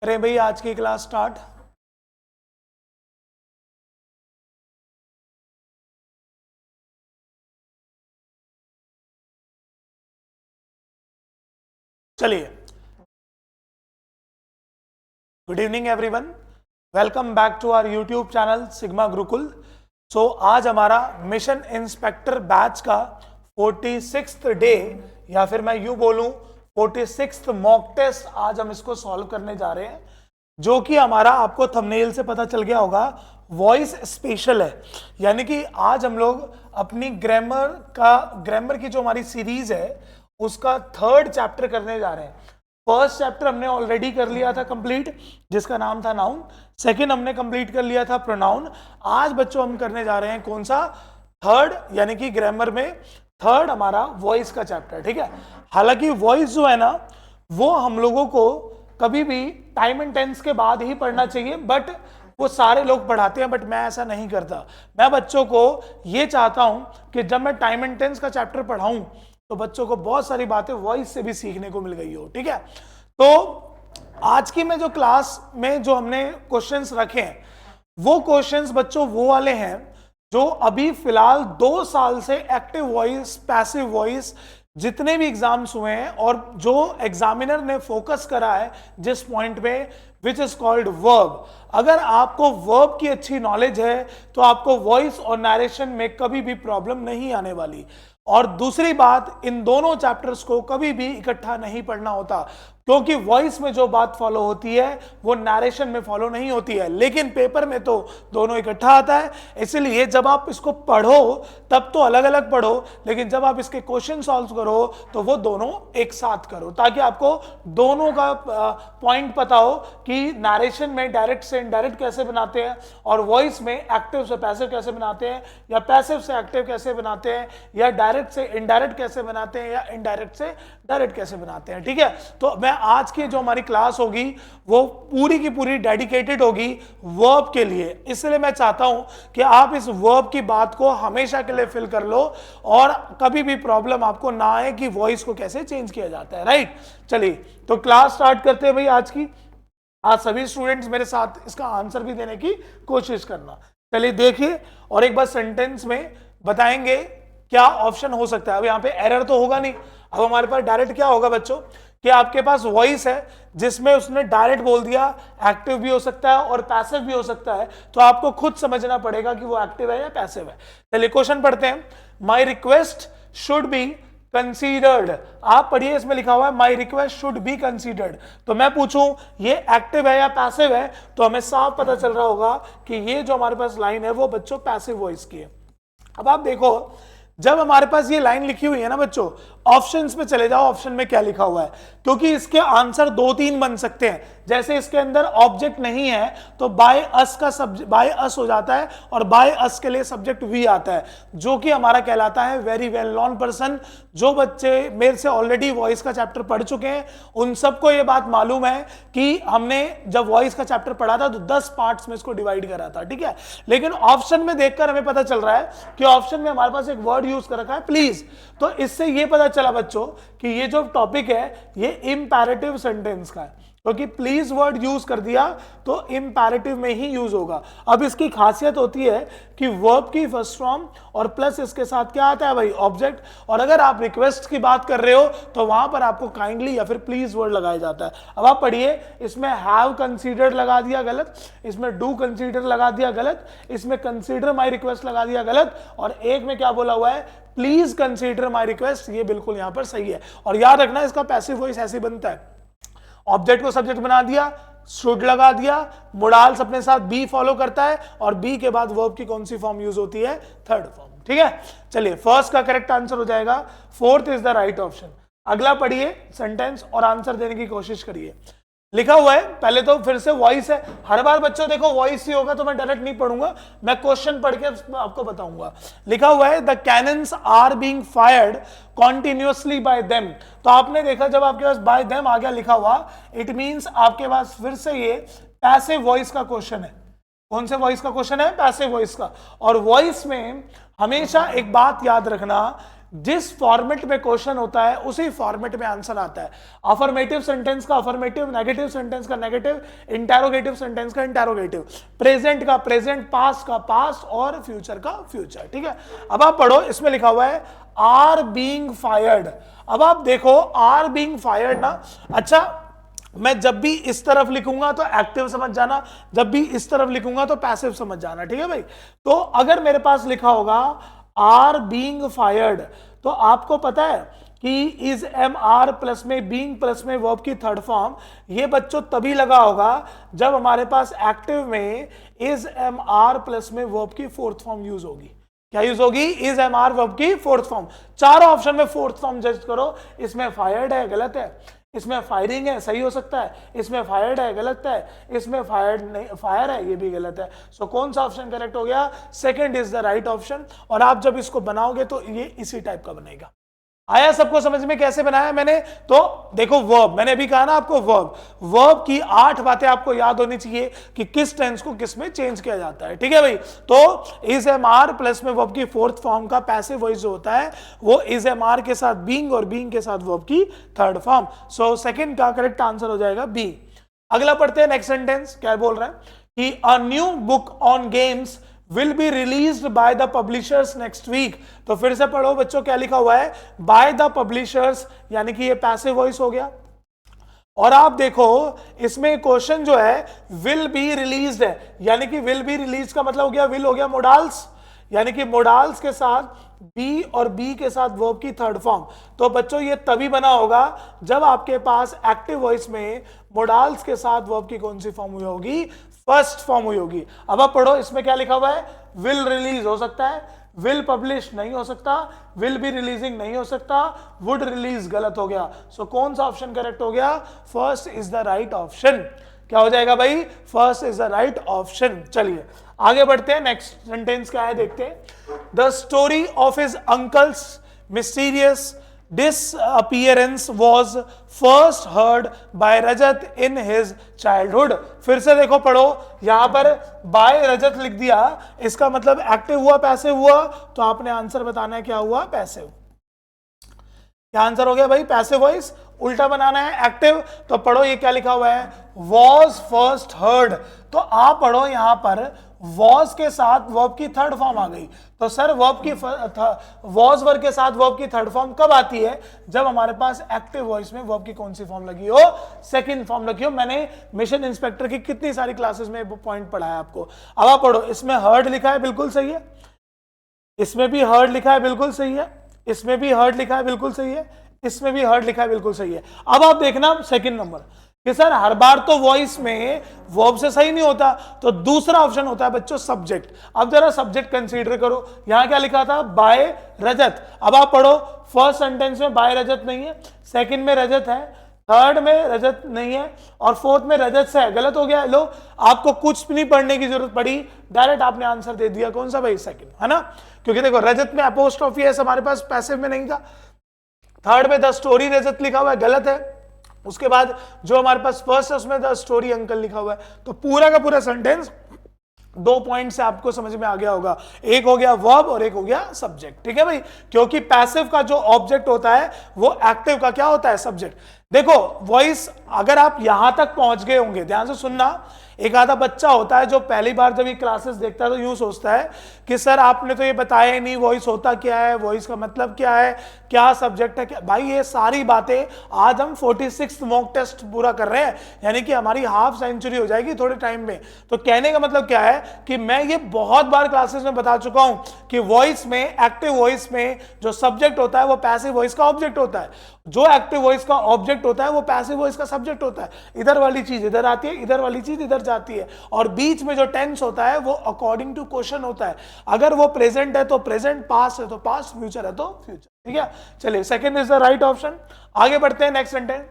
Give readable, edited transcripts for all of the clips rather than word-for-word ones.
अरे भाई आज की क्लास स्टार्ट। चलिए, good evening everyone, welcome back to our YouTube channel Sigma Gurukul. So आज हमारा मिशन इंस्पेक्टर बैच का 46th डे, या फिर मैं यूं बोलूं 46th मॉक टेस्ट आज हम इसको सॉल्व करने जा रहे हैं, जो कि हमारा आपको थंबनेल से पता चल गया होगा वॉइस स्पेशल है। यानी कि आज हम लोग अपनी ग्रामर की जो हमारी सीरीज है उसका 3rd चैप्टर करने जा रहे हैं। फर्स्ट चैप्टर हमने ऑलरेडी कर लिया था कंप्लीट, जिसका नाम था नाउन। सेकंड हमने कंप्लीट कर लिया था प्रोनाउन। आज बच्चों हम करने जा रहे हैं कौन सा? 3rd, यानी कि ग्रामर में 3rd हमारा वॉइस का चैप्टर। ठीक है, हालांकि वॉइस जो है ना वो हम लोगों को कभी भी टाइम एंड टेंस के बाद ही पढ़ना चाहिए, बट वो सारे लोग पढ़ाते हैं, बट मैं ऐसा नहीं करता। मैं बच्चों को ये चाहता हूं कि जब मैं टाइम एंड टेंस का चैप्टर पढ़ाऊं तो बच्चों को बहुत सारी बातें वॉइस से भी सीखने को मिल गई हो। ठीक है, तो आज की में जो क्लास में जो हमने क्वेश्चंस रखे हैं वो क्वेश्चंस बच्चों वो वाले हैं जो अभी फिलहाल 2 साल से एक्टिव वॉइस, पैसिव वॉइस जितने भी एग्जाम्स हुए हैं और जो एग्जामिनर ने फोकस करा है जिस पॉइंट पे, विच इज कॉल्ड वर्ब। अगर आपको वर्ब की अच्छी नॉलेज है तो आपको वॉइस और नरेशन में कभी भी प्रॉब्लम नहीं आने वाली। और दूसरी बात, इन दोनों चैप्टर्स को कभी भी इकट्ठा नहीं पढ़ना होता, क्योंकि वॉइस में जो बात फॉलो होती है वो नरेशन में फॉलो नहीं होती है, लेकिन पेपर में तो दोनों इकट्ठा आता है। इसलिए जब आप इसको पढ़ो तब तो अलग अलग पढ़ो, लेकिन जब आप इसके क्वेश्चन सॉल्व करो तो वो दोनों एक साथ करो, ताकि आपको दोनों का पॉइंट पता हो कि नरेशन में डायरेक्ट से इनडायरेक्ट कैसे बनाते हैं और वॉइस में एक्टिव से पैसिव कैसे बनाते हैं, या पैसिव से एक्टिव कैसे बनाते हैं, या डायरेक्ट से इनडायरेक्ट कैसे बनाते हैं, या इनडायरेक्ट से डायरेक्ट कैसे बनाते हैं। ठीक है, तो मैं आज की जो हमारी क्लास होगी वो पूरी की पूरी डेडिकेटेड होगी वर्ब के लिए। इसलिए मैं चाहता हूं कि आप इस वर्ब की बात को हमेशा के लिए फिल कर लो और कभी भी प्रॉब्लम आपको ना आए कि वॉइस को कैसे चेंज किया जाता है। राइट, चलिए तो क्लास स्टार्ट करते हैं भाई आज की। आज सभी स्टूडेंट्स मेरे साथ इसका आंसर भी देने की कोशिश करना। चलिए देखिए, और एक बार सेंटेंस में बताएंगे क्या ऑप्शन हो सकता है। अब यहाँ पे एरर तो होगा नहीं। अब हमारे पास डायरेक्ट क्या होगा बच्चों कि आपके पास वॉइस है जिसमें उसने डायरेक्ट बोल दिया, एक्टिव भी हो सकता है और पैसिव भी हो सकता है, तो आपको खुद समझना पड़ेगा कि वो एक्टिव है या पैसिव है। चलिए क्वेश्चन पढ़ते हैं। My request should be considered. आप पढ़िए, इसमें लिखा हुआ है my request should be considered. तो मैं पूछूं ये एक्टिव है या पैसिव है, तो हमें साफ पता चल रहा होगा कि ये जो हमारे पास लाइन है वो बच्चों पैसिव वॉइस की है। अब आप देखो, जब हमारे पास ये लाइन लिखी हुई है ना बच्चों, ऑप्शंस पे चले जाओ, ऑप्शन में क्या लिखा हुआ है, क्योंकि इसके आंसर 2-3 बन सकते हैं। जैसे इसके अंदर ऑब्जेक्ट नहीं है तो बाय अस का सब्जेक्ट बाय अस हो जाता है, और बाय अस के लिए सब्जेक्ट वी आता है, जो कि हमारा कहलाता है वेरी वेल नॉन पर्सन। जो बच्चे मेरे से ऑलरेडी वॉइस का चैप्टर पढ़ चुके हैं उन सबको ये बात मालूम है कि हमने जब वॉइस का चैप्टर पढ़ा था तो 10 पार्ट्स में इसको डिवाइड करा था। ठीक है, लेकिन ऑप्शन में देखकर हमें पता चल रहा है कि ऑप्शन में हमारे पास एक वर्ड यूज कर रखा है प्लीज। तो इससे ये पता चला बच्चों कि ये जो टॉपिक है ये इंपैरेटिव सेंटेंस का है, क्योंकि प्लीज वर्ड यूज कर दिया तो इंपैरेटिव में ही यूज होगा। अब इसकी खासियत होती है कि वर्ब की फर्स्ट फॉर्म और प्लस इसके साथ क्या आता है भाई, ऑब्जेक्ट। और अगर आप रिक्वेस्ट की बात कर रहे हो तो वहां पर आपको काइंडली या फिर प्लीज वर्ड लगाया जाता है। अब आप पढ़िए, इसमें हैव कंसीडर्ड लगा दिया गलत, इसमें डू कंसीडर लगा दिया गलत, इसमें कंसीडर माई रिक्वेस्ट लगा दिया गलत, और एक में क्या बोला हुआ है, प्लीज कंसीडर माई रिक्वेस्ट, ये बिल्कुल यहां पर सही है। और याद रखना इसका पैसिव वॉइस ऐसे बनता है, ऑब्जेक्ट को सब्जेक्ट बना दिया, शुड लगा दिया, मोडाल्स अपने साथ बी फॉलो करता है, और बी के बाद वर्ब की कौन सी फॉर्म यूज होती है, थर्ड फॉर्म। ठीक है, चलिए फर्स्ट का करेक्ट आंसर हो जाएगा, fourth is the right option. अगला पढ़िए सेंटेंस और आंसर देने की कोशिश करिए। लिखा हुआ है, पहले तो फिर से वॉइस है, हर बार बच्चों देखो वॉइस ही होगा तो मैं डायरेक्ट नहीं पढ़ूंगा, मैं क्वेश्चन पढ़ के आपको बताऊंगा। लिखा हुआ है the cannons are being fired continuously by them. तो आपने देखा जब आपके पास बाय देम आ गया लिखा हुआ, इट मींस आपके पास फिर से ये पैसिव वॉइस का क्वेश्चन है। कौन से वॉइस का क्वेश्चन है? पैसिव वॉइस का। और वॉइस में हमेशा एक बात याद रखना, जिस फॉर्मेट में क्वेश्चन होता है उसी फॉर्मेट में आंसर आता है। अफर्मेटिव सेंटेंस का अफर्मेटिव, नेगेटिव सेंटेंस का नेगेटिव, इंटेरोगेटिव सेंटेंस का इंटेरोगेटिव, प्रेजेंट का प्रेजेंट, पास्ट का पास्ट और फ्यूचर का फ्यूचर। ठीक है, अब आप पढ़ो, इसमें लिखा हुआ है आर बीइंग फायर्ड। अब आप देखो आर बीइंग फायर्ड ना, अच्छा मैं जब भी इस तरफ लिखूंगा तो एक्टिव समझ जाना, जब भी इस तरफ लिखूंगा तो पैसिव समझ जाना। ठीक है भाई, तो अगर मेरे पास लिखा होगा आर बीइंग फायर्ड, तो आपको पता है कि इज एम आर प्लस में बीइंग प्लस में वर्ब की थर्ड फॉर्म, ये बच्चों तभी लगा होगा जब हमारे पास एक्टिव में इज एम आर प्लस में वर्ब की फोर्थ फॉर्म यूज होगी। क्या यूज होगी? इज एम आर वर्ब की फोर्थ फॉर्म। चारों ऑप्शन में फोर्थ फॉर्म जज करो, इसमें फायर्ड है गलत है, इसमें फायरिंग है सही हो सकता है, इसमें फायर्ड है गलत है, इसमें फायर्ड नहीं फायर है ये भी गलत है। सो कौन सा ऑप्शन करेक्ट हो गया? Second is the right option. और आप जब इसको बनाओगे तो ये इसी टाइप का बनेगा। आया सबको समझ में कैसे बनाया मैंने? तो देखो वर्ब, मैंने अभी कहा ना आपको वर्ब की 8 बातें आपको याद होनी चाहिए कि किस टेंस को किस में चेंज किया जाता है। ठीक है भाई, तो इज एम आर प्लस में वर्ब की फोर्थ फॉर्म का पैसिव वॉइस जो होता है वो इज एम आर के साथ बीइंग और बीइंग के साथ वर्ब की थर्ड फॉर्म। सो सेकंड का करेक्ट आंसर हो जाएगा बी। अगला पढ़ते हैं नेक्स्ट सेंटेंस, क्या बोल रहा है कि a new book on games will be released by the publishers next week। तो फिर से पढ़ो बच्चों, क्या लिखा हुआ है? by the publishers, यानी कि ये पैसिव वॉइस हो गया। और आप देखो इसमें क्वेश्चन जो है will be released है, यानी कि will be released का मतलब हो गया will हो गया मोडाल्स, यानी कि मोडाल्स के साथ बी और बी के साथ वर्ब की थर्ड फॉर्म। तो बच्चों ये तभी बना होगा जब आपके पास एक्टिव वॉइस में मोडाल्स के साथ वर्ब की कौन सी फॉर्म हुई होगी? फर्स्ट फॉर्म हुई होगी। अब आप पढ़ो, इसमें क्या लिखा हुआ है? विल रिलीज हो सकता है, विल पब्लिश नहीं हो सकता, विल बी रिलीजिंग नहीं हो सकता, वुड रिलीज गलत हो गया। सो कौन सा ऑप्शन करेक्ट हो गया? First is the right option. क्या हो जाएगा भाई? First is the right option. चलिए आगे बढ़ते हैं, नेक्स्ट सेंटेंस क्या है देखते हैं। The story of his uncle's mysterious disappearance was first heard by Rajat in his childhood। फिर से देखो पढ़ो, यहां पर by रजत लिख दिया, इसका मतलब एक्टिव हुआ पैसिव हुआ? तो आपने आंसर बताना है क्या हुआ? पैसिव। क्या आंसर हो गया भाई? Passive voice. उल्टा बनाना है एक्टिव, तो पढ़ो ये क्या लिखा हुआ है? was first heard। तो आप पढ़ो यहां पर was के साथ वर्ब की थर्ड फॉर्म आ गई। तो सर वर्ब की was वर्ब के साथ वर्ब की थर्ड फॉर्म कब आती है? जब हमारे पास एक्टिव वॉइस में वर्ब की कौन सी फॉर्म लगी हो? सेकंड फॉर्म लगी हो। मैंने मिशन इंस्पेक्टर की कितनी सारी क्लासेस में पॉइंट पढ़ाया आपको। अब आप पढ़ो, इसमें हर्ड लिखा है बिल्कुल सही है, इसमें भी हर्ड लिखा है बिल्कुल सही है, इसमें भी हर्ड लिखा है बिल्कुल सही है, इसमें भी हर्ड लिखा है बिल्कुल सही है। अब आप देखना सेकंड नंबर कि सर हर बार तो वॉइस में वर्ब से सही नहीं होता, तो दूसरा ऑप्शन होता है बच्चों सब्जेक्ट। अब जरा सब्जेक्ट कंसीडर करो, यहां क्या लिखा था? बाय रजत। अब आप पढ़ो, फर्स्ट सेंटेंस में बाय रजत नहीं है, सेकंड में रजत है, थर्ड में रजत नहीं है और फोर्थ में रजत से है। गलत हो गया। लो, आपको कुछ भी नहीं पढ़ने की जरूरत पड़ी, डायरेक्ट आपने आंसर दे दिया। कौन सा भाई? सेकंड, है ना? क्योंकि देखो रजत में अपोस्ट्रोफी है, हमारे पास पैसिव में नहीं था। थर्ड में द स्टोरी रजत लिखा हुआ है, गलत है। उसके बाद जो हमारे पास फर्स्ट है उसमें द स्टोरी अंकल लिखा हुआ है। तो पूरा का पूरा सेंटेंस 2 पॉइंट से आपको समझ में आ गया होगा, एक हो गया वर्ब और एक हो गया सब्जेक्ट। ठीक है भाई, क्योंकि पैसिव का जो ऑब्जेक्ट होता है वो एक्टिव का क्या होता है? सब्जेक्ट। देखो वॉइस अगर आप यहां तक पहुंच गए होंगे, ध्यान से सुनना, एक आधा बच्चा होता है जो पहली बार जब ये क्लासेस देखता है तो यूं सोचता है कि सर आपने तो ये बताया ही नहीं वॉइस होता क्या है, वॉइस का मतलब क्या है, क्या सब्जेक्ट है क्या। भाई ये सारी बातें आज हम 46 मॉक टेस्ट पूरा कर रहे हैं, यानी कि हमारी हाफ सेंचुरी हो जाएगी थोड़े टाइम में। तो कहने का मतलब क्या है कि मैं ये बहुत बार क्लासेस में बता चुका हूं कि वॉइस में, एक्टिव वॉइस में जो सब्जेक्ट होता है वो पैसिव वॉइस का ऑब्जेक्ट होता है, जो एक्टिव वॉइस का ऑब्जेक्ट होता है वो पैसिव वॉइस का सब्जेक्ट होता है। इधर वाली चीज इधर आती है, इधर वाली चीज इधर जाती है, और बीच में जो टेंस होता है वो अकॉर्डिंग टू क्वेश्चन होता है। अगर वो प्रेजेंट है तो प्रेजेंट, पास्ट है तो पास्ट, फ्यूचर है तो फ्यूचर। ठीक है, चलिए second is the right option. आगे बढ़ते हैं next sentence.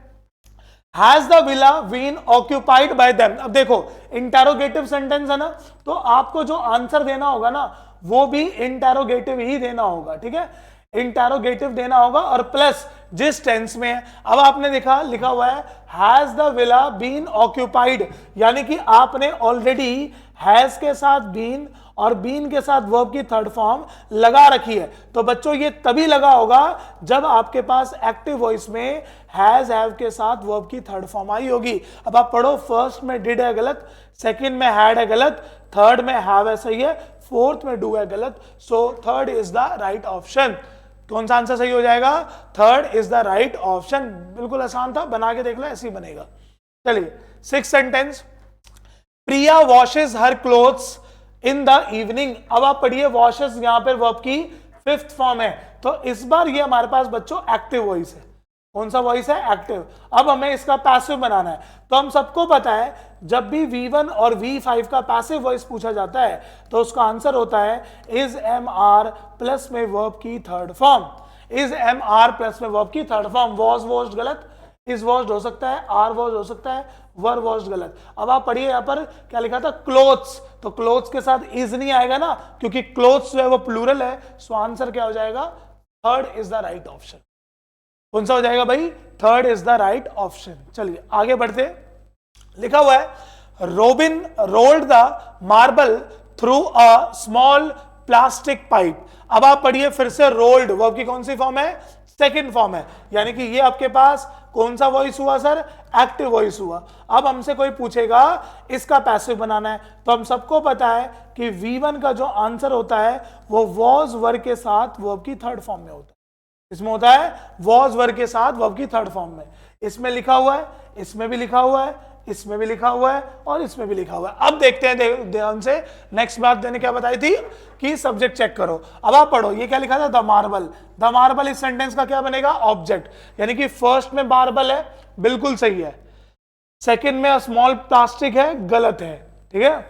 Has the villa been occupied by them. अब देखो इंटेरोगेटिव सेंटेंस है ना, तो आपको जो आंसर देना होगा ना वो भी इंटेरोगेटिव ही देना होगा, ठीक है, इंटेरोगेटिव देना होगा और प्लस जिस टेंस में है। अब आपने देखा लिखा हुआ है has the villa been occupied, यानी कि आपने ऑलरेडी हैज के साथ बीन और बीन के साथ वर्ब की थर्ड फॉर्म लगा रखी है। तो बच्चों ये तभी लगा होगा जब आपके पास एक्टिव वॉइस में हैज हैव के साथ वर्ब की थर्ड फॉर्म आई होगी। अब आप पढ़ो, फर्स्ट में डिड है गलत, सेकंड में हैड है गलत, थर्ड में हैव है सही है, फोर्थ में डू है गलत। So third is the right option. कौन सा आंसर सही हो जाएगा? Third is the right option. बिल्कुल आसान था, बना के देख लो, ऐसे ही बनेगा। चलिए six sentence, Priya washes her clothes in the evening. अब आप पढ़िए, वॉशेस यहां पर वर्ब की फिफ्थ फॉर्म है, तो इस बार ये हमारे पास बच्चों एक्टिव वॉइस है। कौन सा वॉइस है? एक्टिव। अब हमें इसका पैसिव बनाना है। तो हम सबको पता है जब भी V1 और V5 का पैसिव वॉइस पूछा जाता है तो उसका आंसर होता है इज एम आर प्लस में वर्ब की third form. Is am are plus में वर्ब की थर्ड फॉर्म। वॉज वॉश्ड गलत, इज वॉश्ड हो सकता है, आर वॉश हो सकता है, वर वॉश्ड गलत। अब आप पढ़िए यहां पर क्या लिखा था? क्लोथ्स। तो क्लोथ्स के साथ इज नहीं आएगा ना, क्योंकि क्लोथ्स जो है वो प्लूरल है। सो आंसर क्या हो जाएगा? Third is the right option. कौन सा हो जाएगा भाई? Third is the right option. चलिए आगे बढ़ते। लिखा हुआ है robin rolled the marble through a small plastic pipe. अब आप पढ़िए फिर से, रोल्ड वर्ब की कौन सी फॉर्म है? सेकंड फॉर्म है, यानी कि ये आपके पास कौन सा वॉइस हुआ सर? एक्टिव वॉइस हुआ। अब हमसे कोई पूछेगा इसका पैसिव बनाना है, तो हम सबको पता है कि V1 का जो आंसर होता है वो वॉज वर्ब के साथ वर्ब की थर्ड फॉर्म में होता है। इसमें होता है वॉज वर्ब के साथ वर्ब की थर्ड फॉर्म में। इसमें लिखा हुआ है, इसमें भी लिखा हुआ है, इसमें भी लिखा हुआ है और इसमें भी लिखा हुआ है। अब देखते हैं ध्यान से, नेक्स्ट बात मैंने क्या बताई थी कि सब्जेक्ट चेक करो। अब आप पढ़ो, ये क्या लिखा था? The marble. द मार्बल इस सेंटेंस का क्या बनेगा? ऑब्जेक्ट। यानी कि फर्स्ट में मार्बल है, बिल्कुल सही है। सेकंड में स्मॉल प्लास्टिक है, गलत है, ठीक है।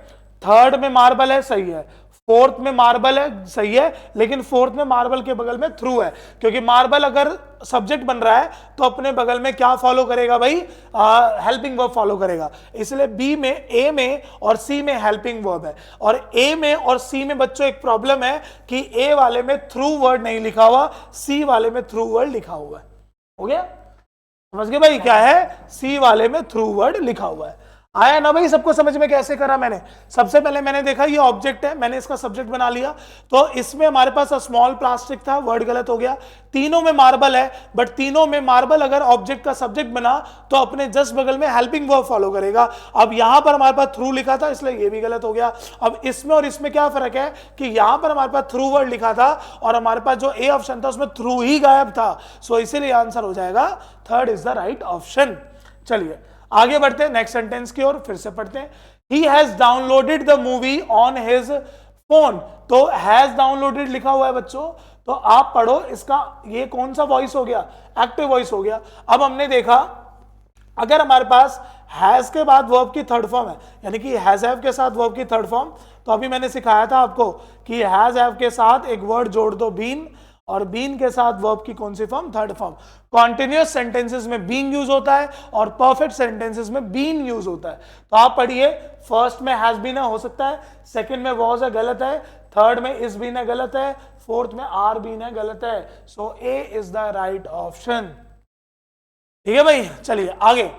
थर्ड में मार्बल है, सही है। फोर्थ में मार्बल है, सही है, लेकिन फोर्थ में मार्बल के बगल में थ्रू है, क्योंकि मार्बल अगर सब्जेक्ट बन रहा है तो अपने बगल में क्या फॉलो करेगा भाई? हेल्पिंग वर्ब फॉलो करेगा। इसलिए बी में, ए में और सी में हेल्पिंग वर्ब है। और ए में और सी में बच्चों एक प्रॉब्लम है कि ए वाले में थ्रू वर्ड नहीं लिखा हुआ, सी वाले में थ्रू वर्ड लिखा हुआ है। हो गया? समझ गए भाई? क्या है? सी वाले में थ्रू वर्ड लिखा हुआ है। आया ना भाई? सबको समझ में कैसे करा मैंने? सबसे पहले मैंने देखा ये ऑब्जेक्ट है, मैंने इसका सब्जेक्ट बना लिया, तो इसमें हमारे पास स्मॉल प्लास्टिक था, वर्ड गलत हो गया। तीनों में मार्बल है, बट तीनों में मार्बल अगर ऑब्जेक्ट का सब्जेक्ट बना तो अपने जस्ट बगल में हेल्पिंग वर्ब फॉलो करेगा। अब यहां पर हमारे पास थ्रू लिखा था, इसलिए ये भी गलत हो गया। अब इसमें और इसमें क्या फर्क है कि यहां पर हमारे पास थ्रू वर्ड लिखा था और हमारे पास जो ए ऑप्शन था उसमें थ्रू ही गायब था। सो इसीलिए आंसर हो जाएगा third is the right option. चलिए आगे बढ़ते हैं नेक्स्ट सेंटेंस की ओर, फिर से पढ़ते हैं। He has downloaded the movie on his phone। तो हैज डाउनलोडेड लिखा हुआ है बच्चों, तो आप पढ़ो इसका, ये कौन सा वॉइस हो गया? एक्टिव वॉइस हो गया। अब हमने देखा अगर हमारे पास हैज के बाद वर्ब की थर्ड फॉर्म है, यानी कि हैज हैव के साथ वर्ब की थर्ड फॉर्म, तो अभी मैंने सिखाया था आपको कि हैज हैव के साथ एक वर्ड जोड़ दो बीन, और बीन के साथ वर्ब की कौन सी form? Third form. Continuous sentences में बीइंग यूज होता है और परफेक्ट सेंटेंसेस में बीन यूज होता है। तो आप पढ़िए, फर्स्ट में हैज बीन हो सकता है, सेकंड में वॉज है, गलत है, थर्ड में इज बीन है, गलत है, फोर्थ में आर बीन है, गलत है। So A is the right option. ठीक है भाई? चलिए आगे।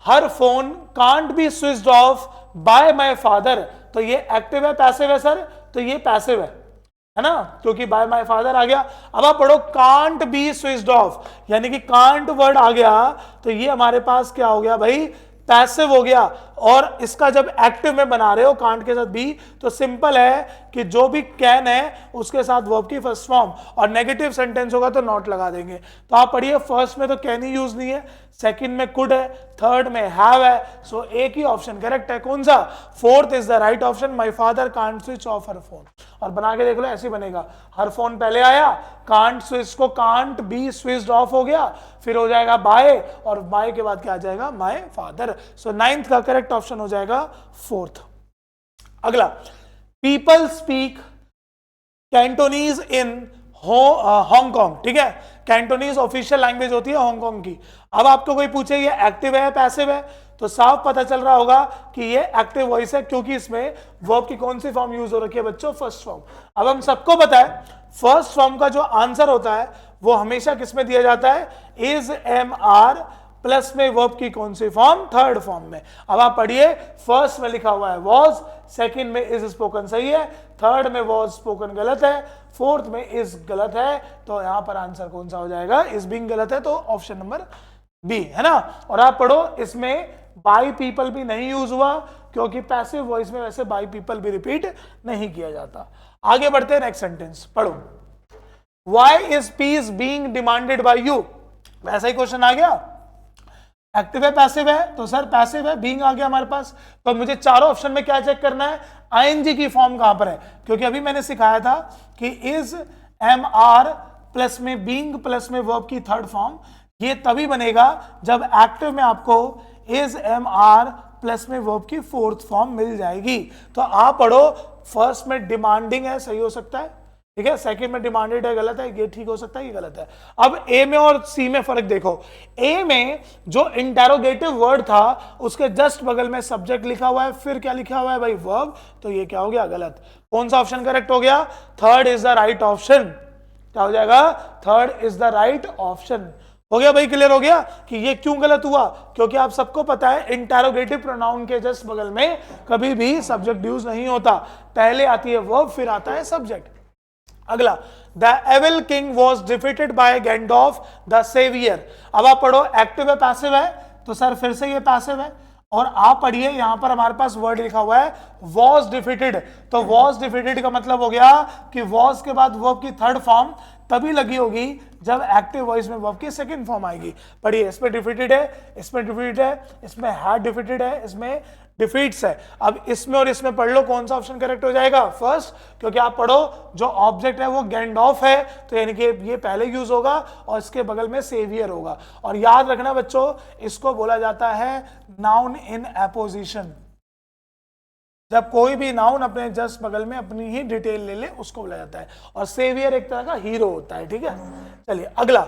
Her phone can't be switched off by my father. तो ये एक्टिव है, पैसिव है सर? तो ये पैसिव है ना, क्योंकि बाय माय फादर आ गया। अब आप पढ़ो कांट बी स्विच्ड ऑफ, यानी कि कांट वर्ड आ गया तो ये हमारे पास क्या हो गया भाई? पैसिव हो गया। और इसका जब एक्टिव में बना रहे हो कांट के साथ बी, तो सिंपल है कि जो भी कैन है उसके साथ वर्ब की फर्स्ट फॉर्म, और नेगेटिव सेंटेंस होगा तो नॉट लगा देंगे। तो आप पढ़िए, फर्स्ट में तो कैन ही यूज नहीं है, सेकंड में कुड है, थर्ड में हैव है। सो एक ही ऑप्शन करेक्ट है, कौन सा? Fourth is the right option. My father can't switch of her phone. और बना के देख लो, ऐसे बनेगा। हर फोन पहले आया, कांट स्विच को कांट बी स्विच्ड ऑफ हो गया, फिर हो जाएगा बाय, और बाय के बाद क्या आ जाएगा? My father. सो नाइन्थ का करेक्ट ऑप्शन हो जाएगा फोर्थ। अगला, पीपल स्पीक कैंटोनीज इन हांगकांग, ठीक है, कैंटोनीज ऑफिशियल लैंग्वेज होती है हांगकांग की। अब आपको कोई पूछे ये एक्टिव है पैसिव है, तो साफ पता चल रहा होगा कि ये एक्टिव वॉइस है, क्योंकि इसमें वर्ब की कौन सी फॉर्म यूज हो रखी है बच्चों, फर्स्ट फॉर्म। अब हम सबको पता है फर्स्ट फॉर्म का जो आंसर होता है वो हमेशा किस में दिया जाता है, इज एम आर प्लस में वर्ब की कौन सी फॉर्म, थर्ड फॉर्म में। अब आप पढ़िए, फर्स्ट में लिखा हुआ है वॉज, सेकंड में इज स्पोकन सही है, थर्ड में वॉज स्पोकन गलत है, फोर्थ में इज गलत है, तो यहां पर आंसर कौन सा हो जाएगा, इज बीइंग गलत है, तो ऑप्शन नंबर बी है ना। और आप पढ़ो, इसमें बाई पीपल भी नहीं यूज हुआ, क्योंकि पैसिव वॉइस में वैसे बाई पीपल भी रिपीट नहीं किया जाता। आगे बढ़ते हैं, नेक्स्ट सेंटेंस पढ़ो। Why is peace being demanded by you? वैसा ही क्वेश्चन आ गया, एक्टिव है पैसिव है, तो सर पैसिव है, बीइंग आ गया हमारे पास। तो मुझे चारों ऑप्शन में क्या चेक करना है, आईएनजी की फॉर्म कहां पर है, क्योंकि अभी मैंने सिखाया था कि इज एम आर प्लस में बीइंग प्लस में वर्ब की थर्ड फॉर्म, ये तभी बनेगा जब एक्टिव में आपको इज एम आर प्लस में वर्ब की फोर्थ फॉर्म मिल जाएगी। तो आप पढ़ो, फर्स्ट में डिमांडिंग है, सही हो सकता है, ठीक है, सेकंड में डिमांडेड है, गलत है, ये ठीक हो सकता है, ये गलत है। अब ए में और सी में फर्क देखो, ए में जो इंटेरोगेटिव वर्ड था उसके जस्ट बगल में सब्जेक्ट लिखा हुआ है, फिर क्या लिखा हुआ है भाई, वर्ब, तो ये क्या हो गया, गलत। कौन सा ऑप्शन करेक्ट हो गया, third is the right option. क्या हो जाएगा, third is the right option. हो गया भाई, क्लियर हो गया कि ये क्यों गलत हुआ, क्योंकि आप सबको पता है इंटेरोगेटिव प्रोनाउन के जस्ट बगल में कभी भी सब्जेक्ट यूज नहीं होता, पहले आती है वर्ब फिर आता है सब्जेक्ट। अगला, the evil king was defeated by Gandalf the saviour. अब आप पढ़ो, एक्टिव है पैसिव है, तो सर फिर से ये पैसिव है, और आप पढ़िए यहां पर हमारे पास वर्ड लिखा हुआ है वॉज डिफीटेड, तो वॉज डिफीटेड का मतलब हो गया कि वॉज के बाद वर्ब की थर्ड फॉर्म तभी लगी होगी जब एक्टिव वॉइस में वर्ब की सेकंड फॉर्म आएगी। पढ़िए, इसमें डिफीटेड है, इसमें डिफीटेड है, इसमें हैड डिफीटेड है, इसमें डिफीट्स है। अब इसमें और इसमें पढ़ लो, कौन सा ऑप्शन करेक्ट हो जाएगा, फर्स्ट, क्योंकि आप पढ़ो जो ऑब्जेक्ट है वो गैंडॉल्फ है, तो यानी कि ये पहले यूज होगा और इसके बगल में सेवियर होगा। और याद रखना बच्चों, इसको बोला जाता है नाउन इन एपोजिशन। जब कोई भी नाउन अपने जस्ट बगल में अपनी ही डिटेल ले ले उसको बोला जाता है, और सेवियर एक तरह का हीरो होता है, ठीक है। चलिए अगला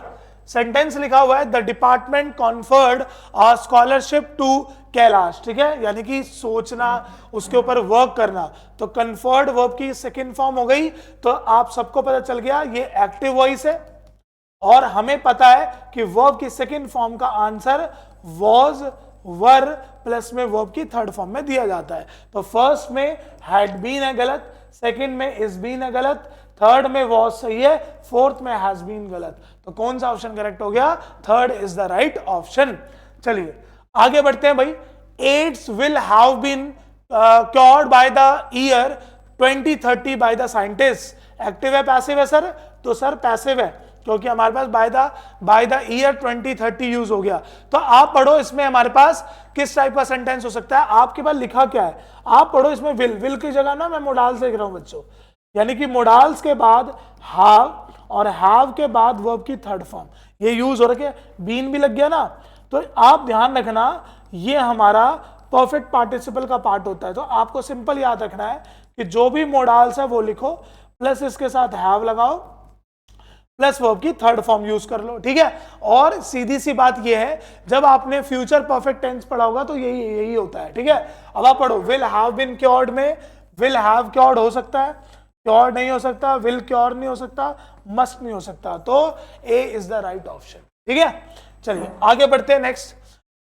सेंटेंस लिखा हुआ है, the department conferred a scholarship to Kailash, ठीक है, यानी कि सोचना, उसके ऊपर वर्क करना, तो कन्फर्ड वर्ब की सेकंड फॉर्म हो गई। तो आप सबको पता चल गया ये एक्टिव वॉइस है, और हमें पता है कि वर्ब की सेकंड फॉर्म का आंसर वॉज वर प्लस में वर्ब की थर्ड फॉर्म में दिया जाता है। तो फर्स्ट में हैड बीन है गलत, सेकंड में इज बीन है गलत, थर्ड में वॉज सही है, फोर्थ में हैज बीन गलत। तो कौन सा ऑप्शन करेक्ट हो गया, third is the right option. चलिए आगे बढ़ते हैं भाई। AIDS will have been cured by the year 2030 by the scientist. Active है पैसिव है सर, तो सर पैसिव है, क्योंकि हमारे पास बाय द ईयर 2030 यूज हो गया। तो आप पढ़ो, इसमें हमारे पास किस टाइप का सेंटेंस हो सकता है, आपके पास लिखा क्या है, आप पढ़ो इसमें विल की जगह ना मैं मोडाल्स लिख रहा हूं बच्चों, यानी कि मोडाल्स के बाद हैव और हैव के बाद वर्ब की थर्ड फॉर्म ये यूज हो रखे, बीन भी लग गया ना। तो आप ध्यान रखना, ये हमारा परफेक्ट पार्टिसिपल का पार्ट होता है। तो आपको सिंपल याद रखना है कि जो भी मोडाल्स है वो लिखो, प्लस इसके साथ हैव लगाओ, प्लस वर्ब की थर्ड फॉर्म यूज कर लो, ठीक है। और सीधी सी बात यह है, जब आपने फ्यूचर परफेक्ट टेंस पढ़ा होगा तो यही होता है, ठीक है। अब आप पढ़ो, विल हैव बीन क्योर्ड में विल हैव क्योर्ड हो सकता है, क्योर नहीं हो सकता, विल क्योर नहीं हो सकता, मस्ट नहीं हो सकता, तो A is the right option, ठीक है। चलिए आगे बढ़ते हैं। Next,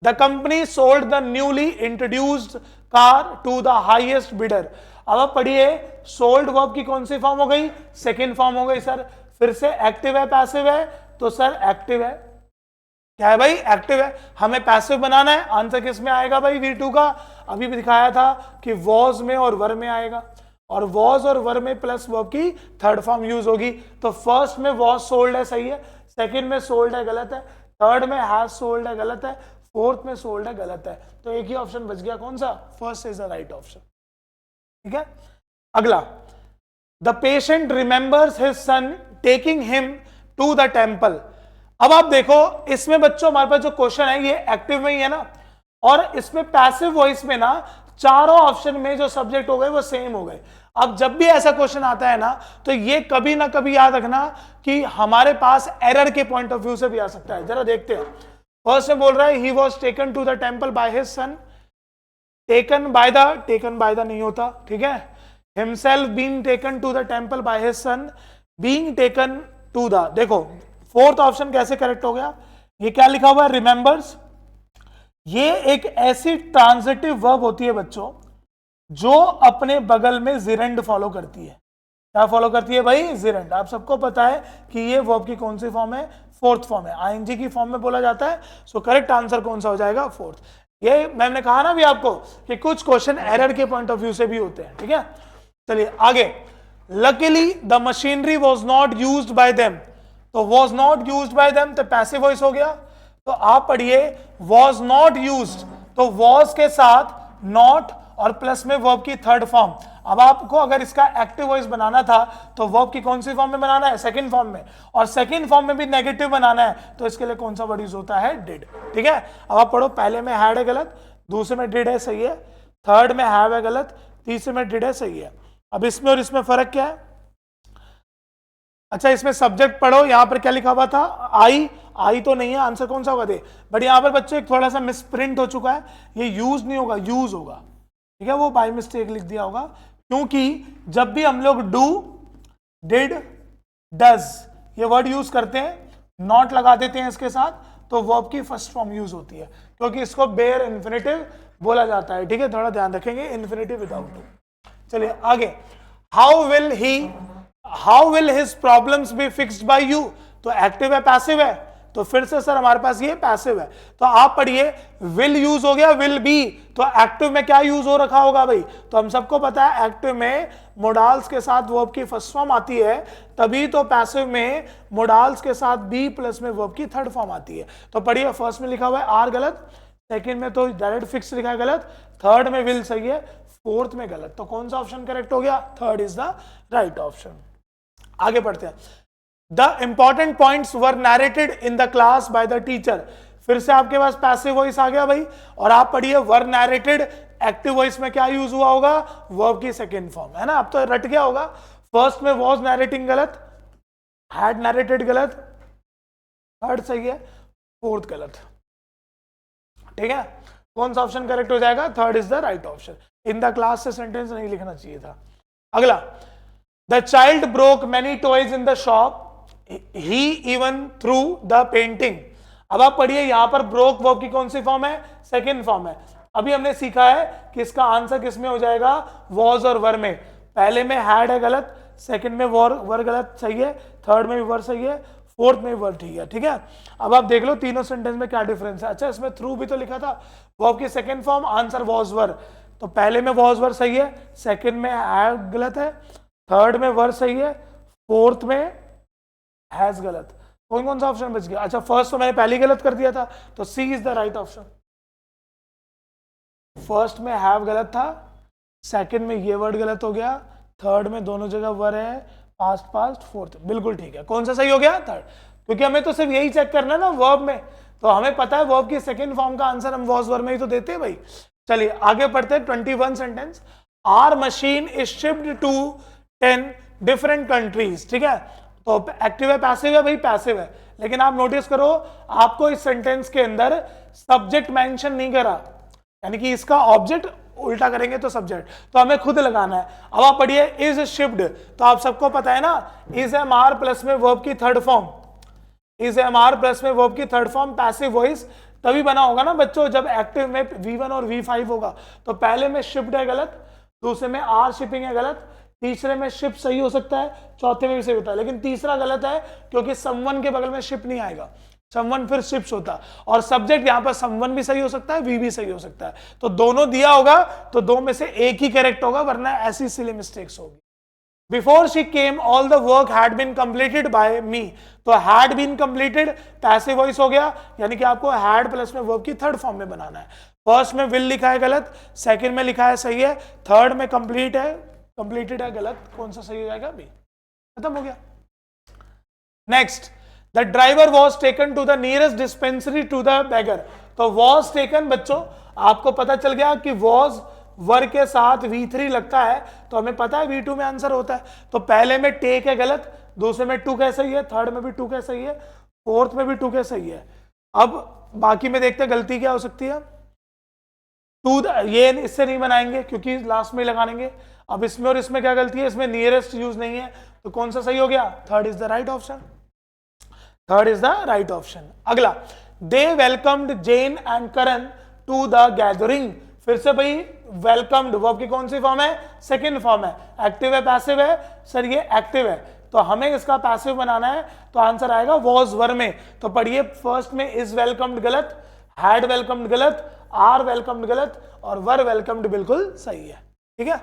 the company sold the newly introduced car to the highest bidder. अब आप पढ़िए, सोल्ड वर्ब की कौन सी फॉर्म हो गई, सेकेंड फॉर्म हो गई सर। फिर से एक्टिव है पैसिव है, तो सर एक्टिव है, क्या है भाई, एक्टिव है। हमें पैसिव बनाना है, आंसर किस में आएगा भाई, V2 का। अभी भी दिखाया था कि वॉज में और वर में आएगा, और वॉज और वर में प्लस वर्ब की थर्ड फॉर्म यूज होगी। तो फर्स्ट में वॉज सोल्ड है, सही है, सेकंड में सोल्ड है, गलत है, थर्ड में हैज सोल्ड है, गलत है, फोर्थ में सोल्ड है, गलत है। तो एक ही ऑप्शन बच गया, कौन सा, first is the right option, ठीक है। अगला, the patient remembers his son taking him to the temple. अब आप देखो, इसमें बच्चों हमारे पास जो क्वेश्चन है ये एक्टिव में ही है ना, और इसमें पैसिव वॉइस में ना चारों ऑप्शन में जो सब्जेक्ट हो गए वो सेम हो गए। अब जब भी ऐसा क्वेश्चन आता है ना, तो ये कभी ना कभी याद रखना कि हमारे पास एरर के पॉइंट ऑफ व्यू से भी आ सकता है। जरा देखते हैं। फर्स्ट में बोल रहा है he was taken to the temple by his son. Taken by the नहीं होता, ठीक है। Himself being taken to the temple by his son, being taken to the, देखो फोर्थ ऑप्शन कैसे करेक्ट हो गया। ये क्या लिखा हुआ है, रिमेंबर्स। ये एक ऐसी ट्रांजिटिव वर्ब होती है बच्चों जो अपने बगल में जिरेंड फॉलो करती है। क्या फॉलो करती है भाई, जिरेंड। आप सबको पता है कि ये वर्ब की कौन सी फॉर्म है, फोर्थ फॉर्म है, आईएनजी की फॉर्म में बोला जाता है। सो करेक्ट आंसर कौन सा हो जाएगा, फोर्थ। ये मैम ने कहा ना भी आपको कि कुछ क्वेश्चन एरर के पॉइंट ऑफ व्यू से भी होते हैं, ठीक है। चलिए आगे। Luckily the machinery was not used by them, तो was not used by them तो पैसिव वॉइस हो गया। तो आप पढ़िए वॉज नॉट यूज्ड, तो वॉज के साथ नॉट और प्लस में वर्ब की थर्ड फॉर्म। अब आपको अगर इसका एक्टिव वॉइस बनाना था तो वर्ब की कौन सी फॉर्म में बनाना है, सेकंड फॉर्म में, और सेकंड फॉर्म में भी नेगेटिव बनाना है, तो इसके लिए कौन सा वर्ड यूज होता है, डिड, ठीक है। अब आप पढ़ो, पहले में हैड है गलत, दूसरे में डिड है सही है, थर्ड में हैव है गलत, तीसरे में डिड है सही है। अब इसमें और इसमें फर्क क्या है। अच्छा इसमें सब्जेक्ट पढ़ो, यहां पर क्या लिखा हुआ था, आई तो नहीं है, आंसर कौन सा होगा दे। बट यहां पर बच्चों एक थोड़ा सा मिसप्रिंट हो चुका है, ये यूज नहीं होगा, यूज होगा, ठीक है। वो बाय मिस्टेक लिख दिया होगा, क्योंकि जब भी हम लोग डू, डिड, डज ये वर्ड यूज करते हैं, नॉट लगा देते हैं इसके साथ, तो वर्ब की फर्स्ट फॉर्म यूज होती है, क्योंकि इसको बेयर इन्फिनेटिव बोला जाता है, ठीक है। थोड़ा ध्यान रखेंगे, इन्फिनेटिव विदाउट डू। चलिए आगे। How will his problems be fixed by you, तो एक्टिव है पैसिव है, तो फिर से सर हमारे पास ये पैसिव है, तो आप पढ़िए विल यूज हो गया, विल बी, तो एक्टिव में क्या यूज हो रखा होगा भाई, तो हम सबको पता है एक्टिव में मोडाल्स के साथ वर्ब की फर्स्ट फॉर्म आती है, तभी तो पैसिव में मोडाल्स के साथ बी प्लस में वर्ब की थर्ड फॉर्म आती है। तो पढ़िए, फर्स्ट में लिखा हुआ है आर गलत, सेकंड में तो डायरेक्ट फिक्स लिखा है गलत, थर्ड में विल सही है, फोर्थ में गलत, तो कौन सा ऑप्शन करेक्ट हो गया, third is the right option. आगे बढ़ते हैं। The important points were narrated in the class by the teacher, फिर से आपके पास पैसिव वॉइस आ गया भाई, और आप पढ़िए वर नैरेटेड, एक्टिव वॉइस में क्या यूज हुआ होगा, वर्ब की सेकेंड फॉर्म, है ना। अब तो रट गया होगा, फर्स्ट में वॉज नैरेटिंग गलत, हैड नैरेटेड गलत, थर्ड सही है, फोर्थ गलत, ठीक है। कौन सा ऑप्शन करेक्ट हो जाएगा, third is the right option. In the class से सेंटेंस नहीं लिखना चाहिए था। अगला, the child broke many toys in the shop, he even through the painting. अब आप पढ़िए, यहां पर ब्रोक वर्ब की कौन सी फॉर्म है, सेकंड फॉर्म है। अभी हमने सीखा है कि इसका आंसर किस में हो जाएगा, वॉज और वर में। पहले में हैड है गलत, सेकंड में वर गलत सही है, थर्ड में भी वर सही है, फोर्थ में भी वर ठीक है, ठीक है। अब आप देख लो तीनों सेंटेंस में क्या डिफरेंस है। अच्छा इसमें थ्रू भी तो लिखा था, वर्ब की second form, answer was were, तो पहले में वॉज वर सही है, सेकंड में हैड गलत है, थर्ड में वर सही है, फोर्थ में हैज गलत। कौन कौन सा ऑप्शन बच गया, अच्छा फर्स्ट तो मैंने पहले गलत कर दिया था, तो C is the right option. First में हैव गलत था, सेकंड में ये वर्ड गलत हो गया, थर्ड में दोनों जगह वर है, पास्ट पास्ट, फोर्थ बिल्कुल ठीक है। कौन सा सही हो गया, थर्ड, क्योंकि हमें तो सिर्फ यही चेक करना है ना वर्ब में, तो हमें पता है वर्ब की सेकंड फॉर्म का आंसर हम वॉज वर में ही तो देते हैं भाई। चलिए आगे पढ़ते हैं। 21 sentence, our machine is shipped to 10 different countries, ठीक है। तो एक्टिव है पैसिव है भाई, पैसिव है, लेकिन आप नोटिस करो आपको इस सेंटेंस के अंदर सब्जेक्ट मेंशन नहीं करा, यानी कि इसका ऑब्जेक्ट उल्टा करेंगे तो सब्जेक्ट, तो हमें खुद लगाना है। अब आप पढ़िए इज शिप्ड, तो आप सबको पता है ना, इज एम आर प्लस में वर्ब की third form, is am are plus में वर्ब की थर्ड फॉर्म पैसिव वॉइस तभी बना होगा ना बच्चों जब एक्टिव में V1 और V5 होगा। तो पहले में शिप्ड है गलत, दूसरे में आर शिपिंग है गलत, तीसरे में शिप सही हो सकता है, चौथे में भी सही होता है, लेकिन तीसरा गलत है क्योंकि समवन के बगल में शिप नहीं आएगा, समवन फिर शिप्स होता, और सब्जेक्ट यहां पर समवन भी सही हो सकता है, वी भी सही हो सकता है, तो दोनों दिया होगा तो दो में से एक ही करेक्ट होगा, वरना ऐसी सिली मिस्टेक्स होगी। Before she came all the work had been completed by me, तो had been completed passive voice हो गया, यानी कि आपको हैड प्लस में वर्ब की थर्ड फॉर्म में बनाना है। फर्स्ट में विल लिखा है गलत, सेकंड में लिखा है सही है, थर्ड में कंप्लीट है, कंप्लीटेड है गलत, कौन सा सही हो जाएगा बी, खत्म हो गया। Next, the driver was taken to the nearest dispensary to the beggar, तो वॉज टेकन बच्चों आपको पता चल गया कि वॉज वर के साथ V3 लगता है तो हमें पता है V2 में आंसर होता है। तो पहले में टेक है गलत, दूसरे में टू कैसे सही है, थर्ड में भी टू कैसे सही है, फोर्थ में भी टू कैसे सही है। अब बाकी में देखते हैं गलती क्या हो सकती है। टू ये इससे नहीं बनाएंगे क्योंकि लास्ट में लगाएंगे। अब इसमें और इसमें क्या गलती है, इसमें नियरेस्ट यूज नहीं है, तो कौन सा सही हो गया, third is the right option, third is the right option. अगला, they welcomed Jen and Karan to the gathering. फिर से भाई वेलकम्ड वर्ब की कौन सी फॉर्म है, सेकंड फॉर्म है। एक्टिव है पैसिव है, सर ये एक्टिव है, तो हमें इसका पैसिव बनाना है, तो आंसर आएगा वॉज वर में। तो पढ़िए, फर्स्ट में इज वेलकम्ड गलत, हैड वेलकम्ड गलत, आर वेलकम्ड गलत, और वर वेलकम्ड बिल्कुल सही है। ठीक है,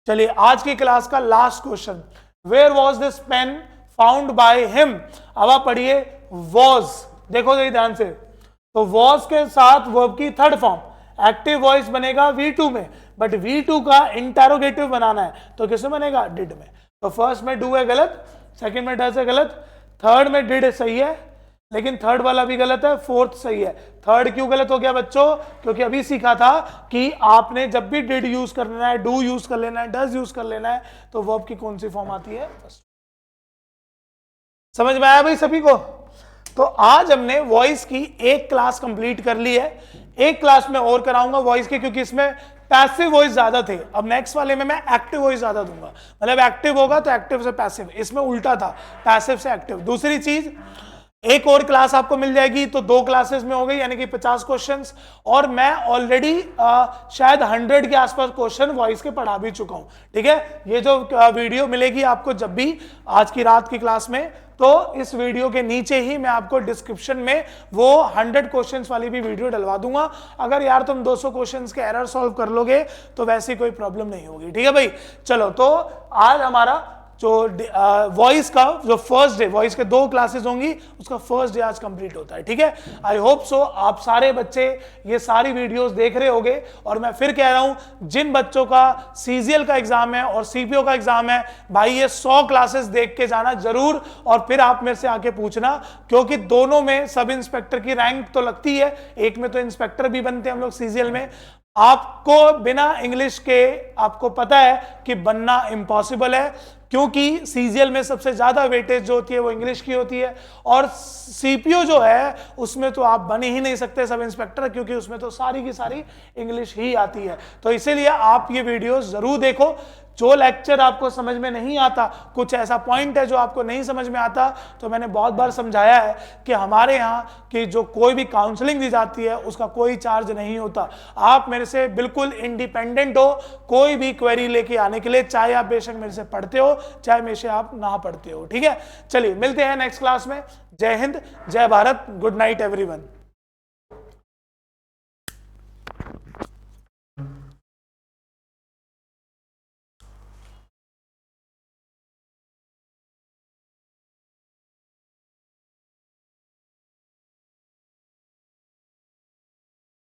चलिए आज की क्लास का last question, where was this pen found by him. अब आप पढ़िए वॉज, देखो जरा ध्यान से, तो वॉज के साथ वर्ब की थर्ड फॉर्म एक्टिव वॉइस बनेगा V2 में, बट V2 का इंटेरोगेटिव बनाना है तो किसमें बनेगा, डिड में। तो फर्स्ट में डू है गलत, सेकंड में डज है गलत, थर्ड में डिड सही है, लेकिन थर्ड वाला भी गलत है, फोर्थ सही है। थर्ड क्यों गलत हो गया बच्चों, क्योंकि अभी सीखा था कि आपने जब भी डिड यूज कर लेना है, डू यूज कर लेना है, डज यूज कर लेना है, तो वर्ब की कौन सी फॉर्म आती है। समझ में आया भाई सभी को। तो आज हमने वॉइस की एक क्लास कंप्लीट कर ली है, एक क्लास में और कराऊंगा वॉइस की, क्योंकि इसमें पैसिव वॉइस ज्यादा थे। अब नेक्स्ट वाले में मैं एक्टिव वॉइस ज्यादा दूंगा, मतलब एक्टिव होगा तो एक्टिव से पैसिव, इसमें उल्टा था, पैसिव से एक्टिव। दूसरी चीज, एक और क्लास आपको मिल जाएगी तो 2 क्लासेस में हो गई, यानी कि 50 क्वेश्चंस, और मैं ऑलरेडी शायद 100 के आसपास क्वेश्चन वॉइस के पढ़ा भी चुका हूं। ठीक है, ये जो वीडियो मिलेगी आपको जब भी आज की रात की क्लास में, तो इस वीडियो के नीचे ही मैं आपको डिस्क्रिप्शन में वो 100 क्वेश्चंस वाली भी वीडियो डलवा दूंगा। अगर यार तुम 200 क्वेश्चंस के एरर सॉल्व कर लोगे तो वैसी कोई प्रॉब्लम नहीं होगी। ठीक है भाई, चलो, तो आज हमारा जो वॉइस का जो फर्स्ट डे, वॉइस के 2 क्लासेस होंगी, उसका फर्स्ट डे आज कंप्लीट होता है। ठीक है, आई होप सो आप सारे बच्चे ये सारी वीडियोस देख रहे होंगे। और मैं फिर कह रहा हूं, जिन बच्चों का सीजीएल का एग्जाम है और सीपीओ का एग्जाम है, भाई ये 100 क्लासेस देख के जाना जरूर, और फिर आप मेरे से आके पूछना, क्योंकि दोनों में सब इंस्पेक्टर की रैंक तो लगती है, एक में तो इंस्पेक्टर भी बनते हैं हम लोग सीजीएल में। आपको बिना इंग्लिश के आपको पता है कि बनना इम्पॉसिबल है, क्योंकि सीजीएल में सबसे ज्यादा वेटेज जो होती है वो इंग्लिश की होती है, और सीपीओ जो है उसमें तो आप बन ही नहीं सकते सब इंस्पेक्टर, क्योंकि उसमें तो सारी की सारी इंग्लिश ही आती है। तो इसीलिए आप ये वीडियो जरूर देखो। जो लेक्चर आपको समझ में नहीं आता, कुछ ऐसा पॉइंट है जो आपको नहीं समझ में आता, तो मैंने बहुत बार समझाया है कि हमारे यहाँ की जो कोई भी काउंसलिंग दी जाती है उसका कोई चार्ज नहीं होता। आप मेरे से बिल्कुल इंडिपेंडेंट हो कोई भी क्वेरी लेके आने के लिए, चाहे आप बेशक मेरे से पढ़ते हो, चाहे मेरे से आप ना पढ़ते हो। ठीक है, चलिए मिलते हैं नेक्स्ट क्लास में। जय हिंद, जय भारत, गुड नाइट एवरीवन।